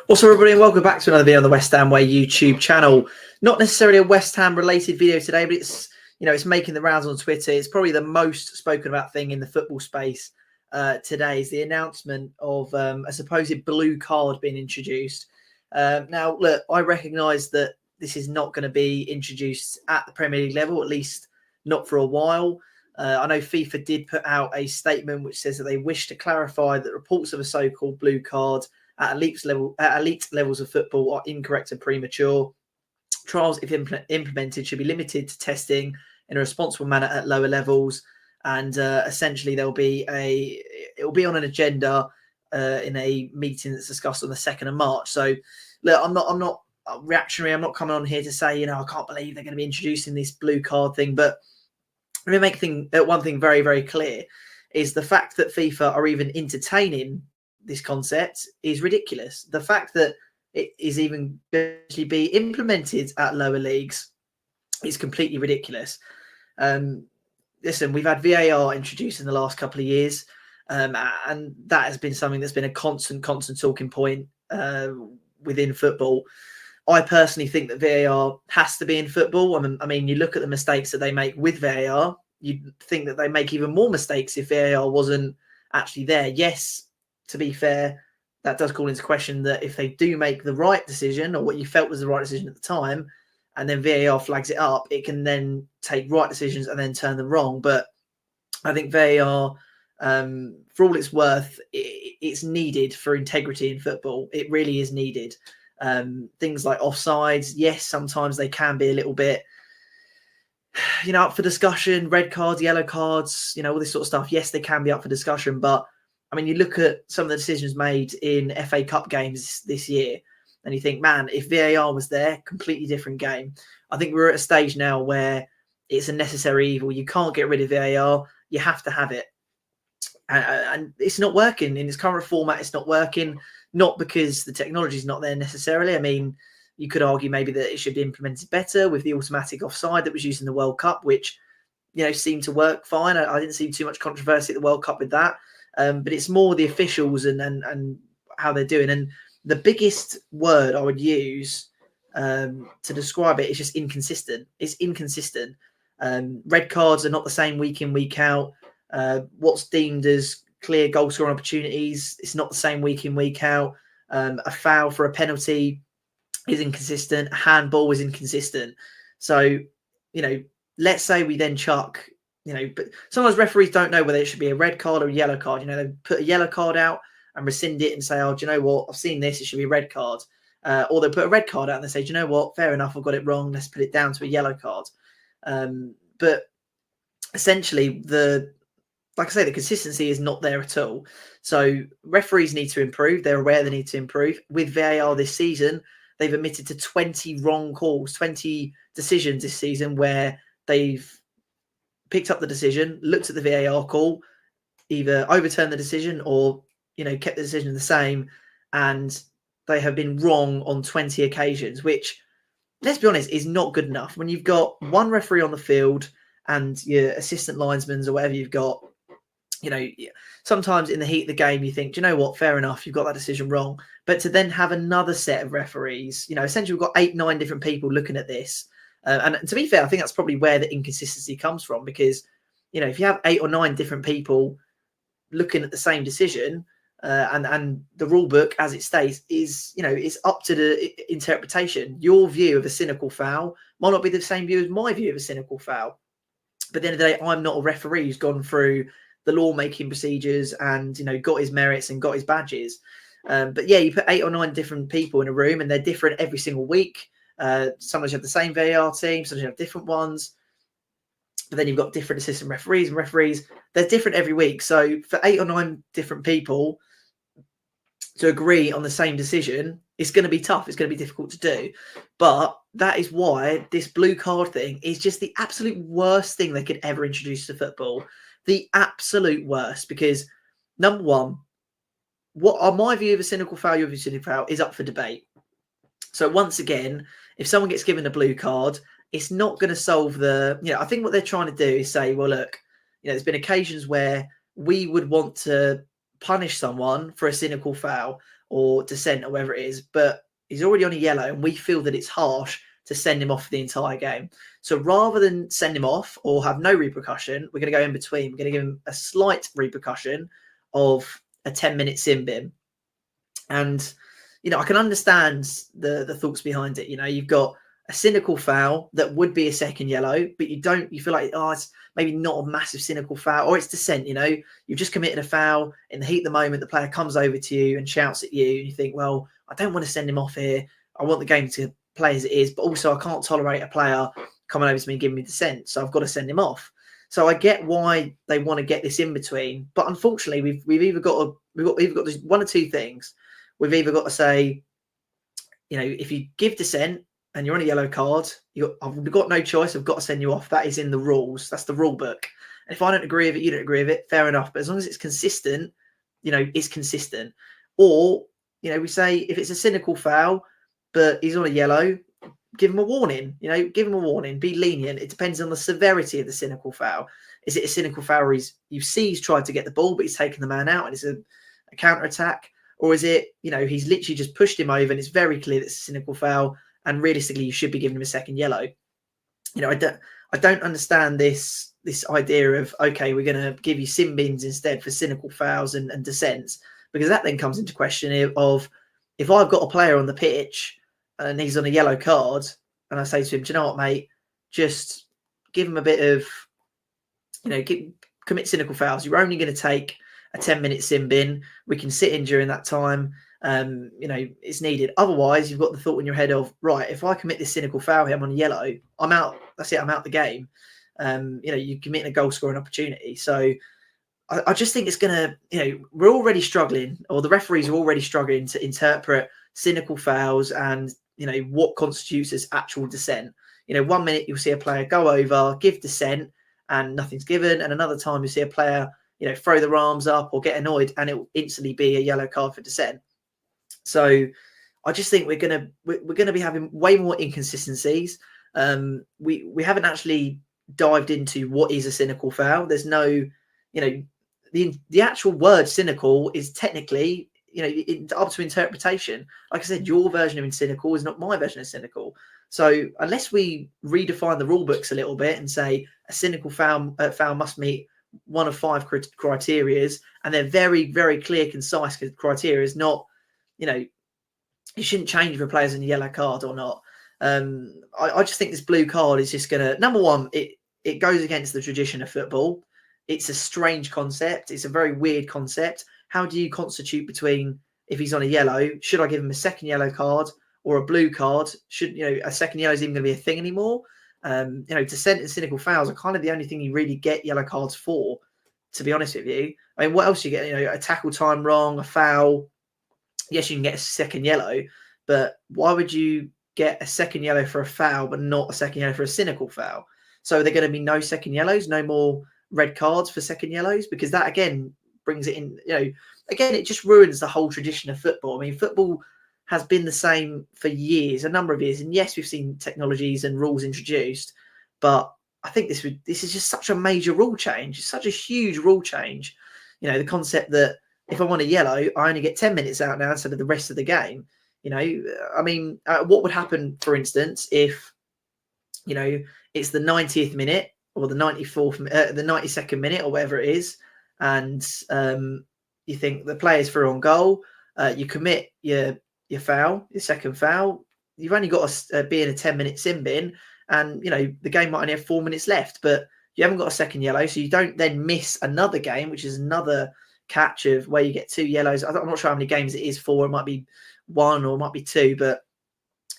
Also, everybody, and welcome back to another video on the West Ham Way YouTube channel. Not necessarily a West Ham related video today, but it's making the rounds on Twitter. It's probably the most spoken about thing in the football space today is the announcement of a supposed blue card being introduced. Now, look, I recognise that this is not going to be introduced at the Premier League level, at least not for a while. I know FIFA did put out a statement which says that they wish to clarify that reports of a so-called blue card at elite levels of football are incorrect and premature. Trials, if implemented, should be limited to testing in a responsible manner at lower levels, and essentially it will be on an agenda in a meeting that's discussed on the 2nd of March. So, look, I'm not reactionary. I'm not coming on here to say I can't believe they're going to be introducing this blue card thing, but let me make one thing very, very clear: is the fact that FIFA are even entertaining this concept is ridiculous. The fact that it is even actually be implemented at lower leagues is completely ridiculous. Listen, we've had VAR introduced in the last couple of years, and that has been something that's been a constant talking point within football. I personally think that VAR has to be in football. I mean, you look at the mistakes that they make with VAR, you'd think that they make even more mistakes if VAR wasn't actually there. Yes, to be fair, that does call into question that if they do make the right decision or what you felt was the right decision at the time, and then VAR flags it up, it can then take right decisions and then turn them wrong. But I think VAR, for all it's worth, it's needed for integrity in football. It really is needed. Things like offsides, yes, sometimes they can be a little bit, up for discussion. Red cards, yellow cards, all this sort of stuff. Yes, they can be up for discussion, but I mean, you look at some of the decisions made in FA Cup games this year, and you think, man, if VAR was there, completely different game. I think we're at a stage now where it's a necessary evil. You can't get rid of VAR. You have to have it. And it's not working in its current format. It's not working, not because the technology is not there necessarily. I mean, you could argue maybe that it should be implemented better with the automatic offside that was used in the World Cup, which, seemed to work fine. I didn't see too much controversy at the World Cup with that. But it's more the officials and how they're doing. And the biggest word I would use to describe it is just inconsistent. It's inconsistent. Red cards are not the same week in, week out. What's deemed as clear goal scoring opportunities, it's not the same week in, week out. A foul for a penalty is inconsistent. A handball is inconsistent. So, let's say we then chuck... but sometimes referees don't know whether it should be a red card or a yellow card. They put a yellow card out and rescind it and say, oh, do you know what? I've seen this. It should be a red card. Or they put a red card out and they say, do you know what? Fair enough. I've got it wrong. Let's put it down to a yellow card. But essentially, the consistency is not there at all. So referees need to improve. They're aware they need to improve. With VAR this season, they've admitted to 20 wrong calls, 20 decisions this season where they've picked up the decision, looked at the VAR call, either overturned the decision or, kept the decision the same. And they have been wrong on 20 occasions, which, let's be honest, is not good enough. When you've got one referee on the field and your assistant linesmen or whatever you've got, sometimes in the heat of the game, you think, do you know what? Fair enough. You've got that decision wrong. But to then have another set of referees, essentially we've got 8-9 different people looking at this. And to be fair, I think that's probably where the inconsistency comes from, because, if you have 8 or 9 different people looking at the same decision and the rule book as it states is, is up to the interpretation. Your view of a cynical foul might not be the same view as my view of a cynical foul. But at the end of the day, I'm not a referee who's gone through the lawmaking procedures and, got his merits and got his badges. But yeah, you put 8 or 9 different people in a room and they're different every single week. Sometimes you have the same VAR team, sometimes you have different ones, but then you've got different assistant referees and referees. They're different every week. So for 8 or 9 different people to agree on the same decision, it's going to be tough. It's going to be difficult to do. But that is why this blue card thing is just the absolute worst thing they could ever introduce to football. The absolute worst, because number one, what are my view of a cynical foul, your view of a cynical foul is up for debate. So once again, if someone gets given a blue card, it's not going to solve the, I think what they're trying to do is say, well, look, there's been occasions where we would want to punish someone for a cynical foul. or dissent or whatever it is, but he's already on a yellow and we feel that it's harsh to send him off for the entire game. So rather than send him off or have no repercussion, we're going to go in between. We're going to give him a slight repercussion of a 10-minute sin bin. And, you know, I can understand the thoughts behind it. You know, you've got a cynical foul that would be a second yellow, but you feel like, oh, it's maybe not a massive cynical foul, or it's dissent, you know, you've just committed a foul in the heat of the moment, the player comes over to you and shouts at you, and you think, well, I don't want to send him off here. I want the game to play as it is, but also I can't tolerate a player coming over to me and giving me dissent, so I've got to send him off. So I get why they want to get this in between, but unfortunately, we've either got this one or two things. We've either got to say, you know, if you give dissent and you're on a yellow card, I've got no choice. I've got to send you off. That is in the rules. That's the rule book. And if I don't agree with it, you don't agree with it, fair enough. But as long as it's consistent, you know, it's consistent. Or, you know, we say if it's a cynical foul, but he's on a yellow, give him a warning. You know, give him a warning. Be lenient. It depends on the severity of the cynical foul. Is it a cynical foul where he's tried to get the ball, but he's taken the man out and it's a counter attack? Or is it, you know, he's literally just pushed him over and it's very clear that it's a cynical foul, and realistically you should be giving him a second yellow? You know, I don't understand this idea of, okay, we're going to give you sin bins instead for cynical fouls and dissents, because that then comes into question of, if I've got a player on the pitch and he's on a yellow card and I say to him, do you know what, mate, just give him a bit of, you know, commit cynical fouls. You're only going to take a 10-minute sin bin. We can sit in during that time. You know, it's needed. Otherwise, you've got the thought in your head of, right, if I commit this cynical foul here, I'm on yellow, I'm out. That's it. I'm out the game. You know, you're committing a goal scoring opportunity. So I just think it's going to, you know, we're already struggling, or the referees are already struggling to interpret cynical fouls and, you know, what constitutes as actual dissent. You know, 1 minute you'll see a player go over, give dissent, and nothing's given. And another time you see a player, you know, throw their arms up or get annoyed and it will instantly be a yellow card for dissent. So I just think we're gonna be having way more inconsistencies. We haven't actually dived into what is a cynical foul. There's no, you know, the actual word cynical is technically, you know, up to interpretation. Like I said, your version of cynical is not my version of cynical. So unless we redefine the rule books a little bit and say a cynical foul must meet one of 5 criteria, and they're very, very clear, concise criteria, is not, you know, you shouldn't change if a player's in a yellow card or not. I just think this blue card is just going to, number one, it goes against the tradition of football. It's a strange concept. It's a very weird concept. How do you constitute between, if he's on a yellow, should I give him a second yellow card or a blue card? Should, you know, a second yellow is even going to be a thing anymore? You know, dissent and cynical fouls are kind of the only thing you really get yellow cards for, to be honest with you. I mean, what else do you get? You know, a tackle time wrong, a foul. Yes, you can get a second yellow, but why would you get a second yellow for a foul, but not a second yellow for a cynical foul? So are there going to be no second yellows, no more red cards for second yellows? Because that, again, brings it in, you know, again, it just ruins the whole tradition of football. I mean, football has been the same for years, a number of years. And yes, we've seen technologies and rules introduced, but I think this is just such a major rule change. It's such a huge rule change. You know, the concept that if I want a yellow, I only get 10 minutes out now instead of the rest of the game. You know, I mean, what would happen, for instance, if, you know, it's the 90th minute or the 94th, the 92nd minute or whatever it is, and you think the player's through on goal, you commit your foul, your second foul, you've only got to be in a 10-minute sin bin, and, you know, the game might only have 4 minutes left, but you haven't got a second yellow, so you don't then miss another game, which is another catch of where you get 2 yellows. I'm not sure how many games it is for. It might be 1 or it might be 2, but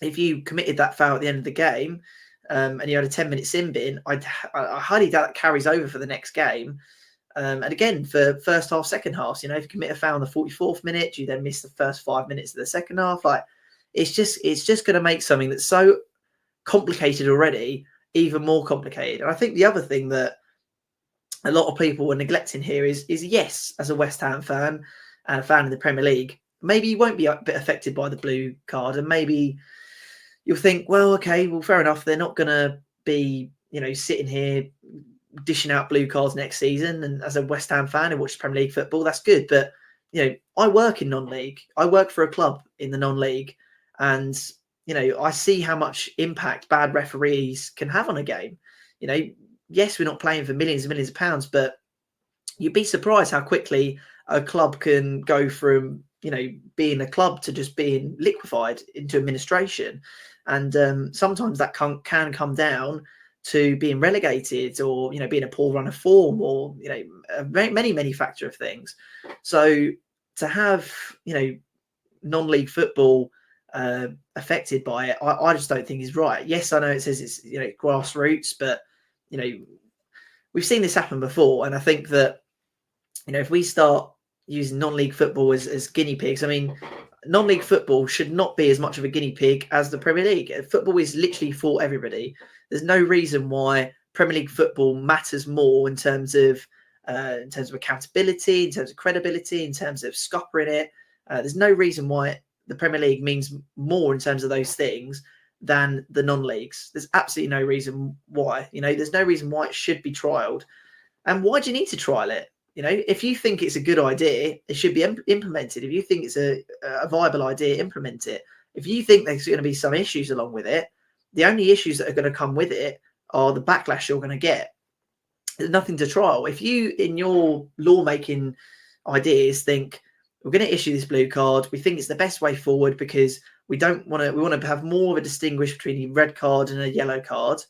if you committed that foul at the end of the game and you had a 10-minute sin bin, I highly doubt that carries over for the next game. And again, for first half, second half, you know, if you commit a foul in the 44th minute, you then miss the first 5 minutes of the second half. Like, it's just going to make something that's so complicated already even more complicated. And I think the other thing that a lot of people are neglecting here is yes, as a West Ham fan and a fan of the Premier League, maybe you won't be a bit affected by the blue card, and maybe you'll think, well, okay, well, fair enough. They're not going to be, you know, sitting here dishing out blue cards next season. And as a West Ham fan who watches Premier League football, that's good. But I work in non-league. I work for a club in the non-league, and I see how much impact bad referees can have on a game. Yes, we're not playing for millions and millions of pounds, but you'd be surprised how quickly a club can go from being a club to just being liquefied into administration, and sometimes that can come down to being relegated, or being a poor run of form, or many factor of things. So to have non-league football affected by it, I just don't think is right. Yes, I know it says it's grassroots, but we've seen this happen before, and I think that if we start using non-league football as guinea pigs, I mean, non-league football should not be as much of a guinea pig as the Premier League. Football is literally for everybody. There's no reason why Premier League football matters more in terms of accountability, in terms of credibility, in terms of scoppering it. There's no reason why the Premier League means more in terms of those things than the non-leagues. There's absolutely no reason why. There's no reason why it should be trialled. And why do you need to trial it? If you think it's a good idea, it should be implemented. If you think it's a viable idea, implement it. If you think there's going to be some issues along with it, the only issues that are going to come with it are the backlash you're going to get. There's nothing to trial. If you, in your lawmaking ideas, think we're going to issue this blue card, we think it's the best way forward because we want to have more of a distinguish between a red card and a yellow card,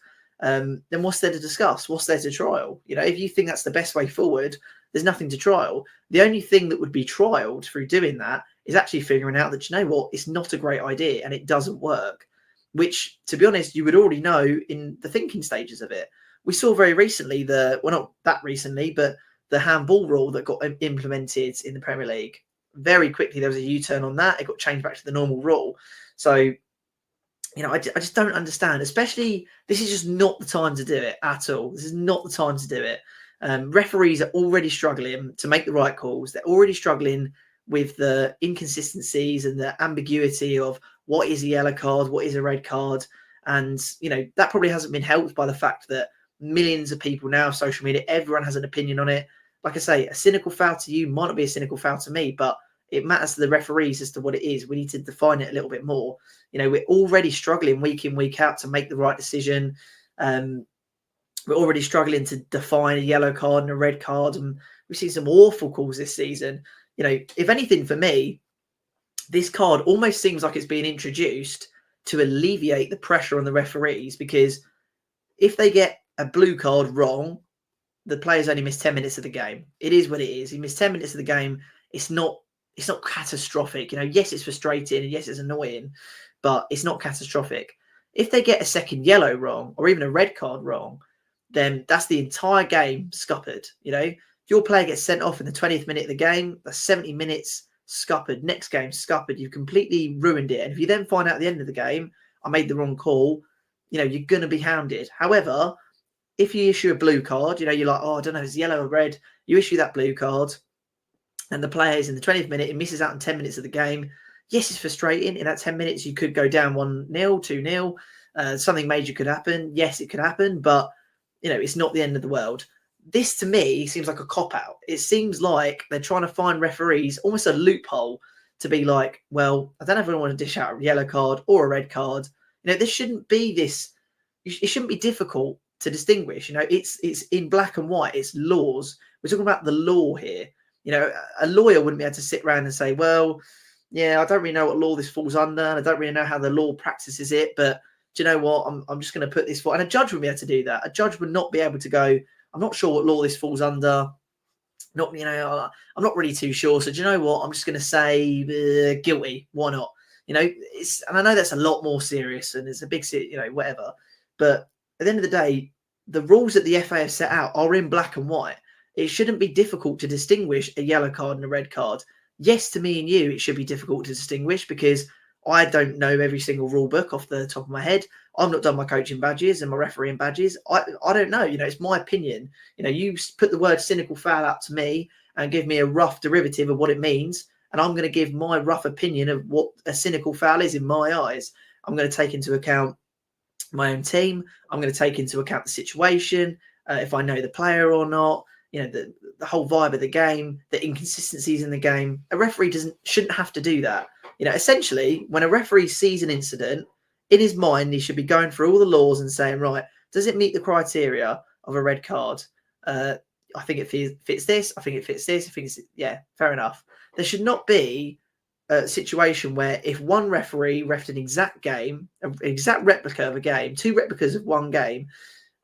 then what's there to discuss? What's there to trial? If you think that's the best way forward, there's nothing to trial. The only thing that would be trialed through doing that is actually figuring out that, it's not a great idea and it doesn't work, which, to be honest, you would already know in the thinking stages of it. We saw very recently not that recently, but the handball rule that got implemented in the Premier League. Very quickly, there was a U-turn on that. It got changed back to the normal rule. So, I just don't understand, especially this is just not the time to do it at all. This is not the time to do it. Referees are already struggling to make the right calls. They're already struggling with the inconsistencies and the ambiguity of what is a yellow card, what is a red card. And, that probably hasn't been helped by the fact that millions of people now, social media, everyone has an opinion on it. Like I say, a cynical foul to you might not be a cynical foul to me, but it matters to the referees as to what it is. We need to define it a little bit more. We're already struggling week in, week out to make the right decision. We're already struggling to define a yellow card and a red card, and we've seen some awful calls this season. If anything, for me, this card almost seems like it's being introduced to alleviate the pressure on the referees, because if they get a blue card wrong, the players only miss 10 minutes of the game. It is what it is. You miss 10 minutes of the game. It's not catastrophic. Yes, it's frustrating and yes, it's annoying, but it's not catastrophic. If they get a second yellow wrong or even a red card wrong, then that's the entire game scuppered. If your player gets sent off in the 20th minute of the game, that's 70 minutes scuppered. Next game scuppered. You've completely ruined it. And if you then find out at the end of the game, I made the wrong call, you're going to be hounded. However, if you issue a blue card, you're like, I don't know, it's yellow or red. You issue that blue card and the player is in the 20th minute, it misses out in 10 minutes of the game. Yes, it's frustrating. In that 10 minutes, you could go down 1-0, 2-0. Something major could happen. Yes, it could happen, but it's not the end of the world. This, to me, seems like a cop-out. It seems like they're trying to find referees, almost a loophole, to be like, well, I don't know if I want to dish out a yellow card or a red card. This shouldn't be this. It shouldn't be difficult to distinguish. It's in black and white. It's laws. We're talking about the law here. A lawyer wouldn't be able to sit around and say, well, yeah, I don't really know what law this falls under. And I don't really know how the law practices it, but do you know what? I'm just going to put this for, and a judge would be able to do that. A judge would not be able to go, I'm not sure what law this falls under. I'm not really too sure. So do you know what? I'm just going to say guilty. Why not? And I know that's a lot more serious and it's a big, whatever. But at the end of the day, the rules that the FA have set out are in black and white. It shouldn't be difficult to distinguish a yellow card and a red card. Yes, to me and you, it should be difficult to distinguish because I don't know every single rule book off the top of my head. I've not done my coaching badges and my refereeing badges. I don't know. It's my opinion. You put the word cynical foul out to me and give me a rough derivative of what it means, and I'm going to give my rough opinion of what a cynical foul is in my eyes. I'm going to take into account my own team. I'm going to take into account the situation, if I know the player or not. the whole vibe of the game, the inconsistencies in the game. A referee shouldn't have to do that. Essentially, when a referee sees an incident, in his mind, he should be going through all the laws and saying, right, does it meet the criteria of a red card? I think it fits this. I think it fits this. I think yeah, fair enough. There should not be a situation where if one referee refed an exact game, an exact replica of a game, two replicas of one game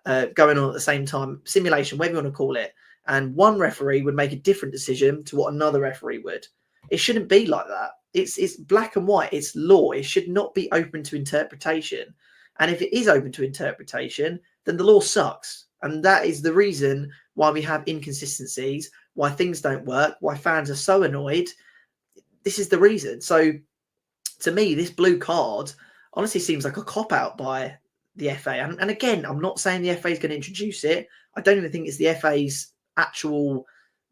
going on at the same time, simulation, whatever you want to call it, and one referee would make a different decision to what another referee would. It shouldn't be like that. It's black and white. It's law. It should not be open to interpretation. And if it is open to interpretation, then the law sucks. And that is the reason why we have inconsistencies, why things don't work, why fans are so annoyed. This is the reason. So to me, this blue card honestly seems like a cop-out by the FA. And again, I'm not saying the FA is going to introduce it. I don't even think it's the FA's actual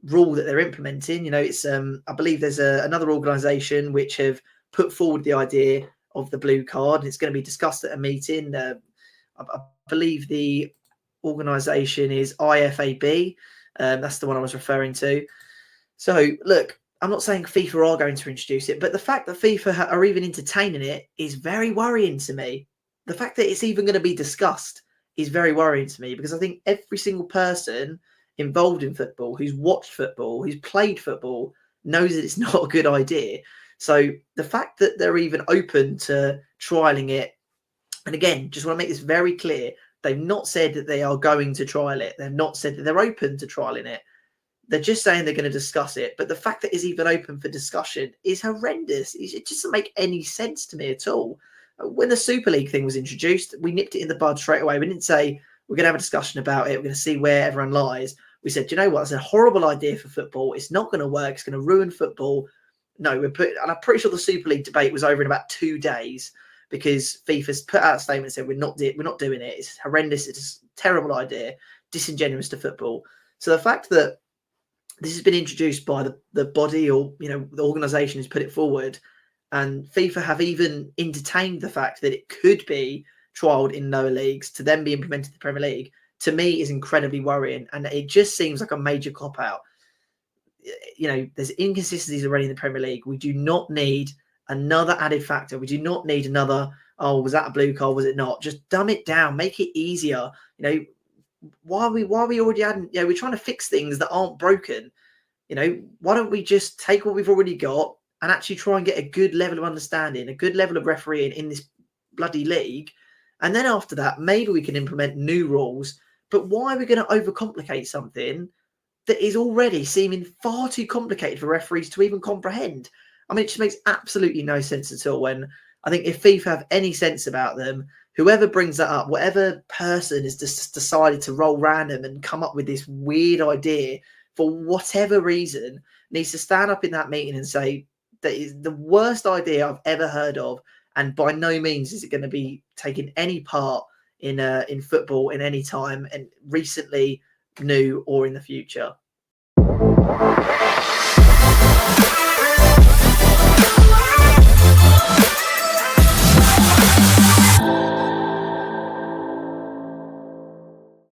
rule that they're implementing. It's I believe there's another organisation which have put forward the idea of the blue card, and it's going to be discussed at a meeting. I believe the organisation is IFAB. That's the one I was referring to. So look, I'm not saying FIFA are going to introduce it, but the fact that FIFA are even entertaining it is very worrying to me. The fact that it's even going to be discussed is very worrying to me, because I think every single person involved in football, who's watched football, who's played football, knows that it's not a good idea. So the fact that they're even open to trialing it, and again, just want to make this very clear, they've not said that they are going to trial it. They've not said that they're open to trialing it. They're just saying they're going to discuss it. But the fact that it's even open for discussion is horrendous. It just doesn't make any sense to me at all. When the Super League thing was introduced, we nipped it in the bud straight away. We didn't say we're going to have a discussion about it. We're going to see where everyone lies. We said, you know what? It's a horrible idea for football. It's not going to work. It's going to ruin football. No, and I'm pretty sure the Super League debate was over in about 2 days, because FIFA's put out a statement and said we're not doing it. It's horrendous. It's a terrible idea, disingenuous to football. So the fact that this has been introduced by the body, or the organisation who's put it forward, and FIFA have even entertained the fact that it could be trialled in lower leagues to then be implemented in the Premier League, to me is incredibly worrying. And it just seems like a major cop-out. There's inconsistencies already in the Premier League. We do not need another added factor. We do not need another, oh, was that a blue card? Was it not? Just dumb it down. Make it easier. Why are we already adding, we're trying to fix things that aren't broken. Why don't we just take what we've already got and actually try and get a good level of understanding, a good level of refereeing in this bloody league. And then after that, maybe we can implement new rules. But why are we going to overcomplicate something that is already seeming far too complicated for referees to even comprehend? I mean, it just makes absolutely no sense at all. When I think if FIFA have any sense about them, whoever brings that up, whatever person has just decided to roll random and come up with this weird idea for whatever reason, needs to stand up in that meeting and say, that is the worst idea I've ever heard of, and by no means is it going to be taking any part in football in any time, and recently, new, or in the future.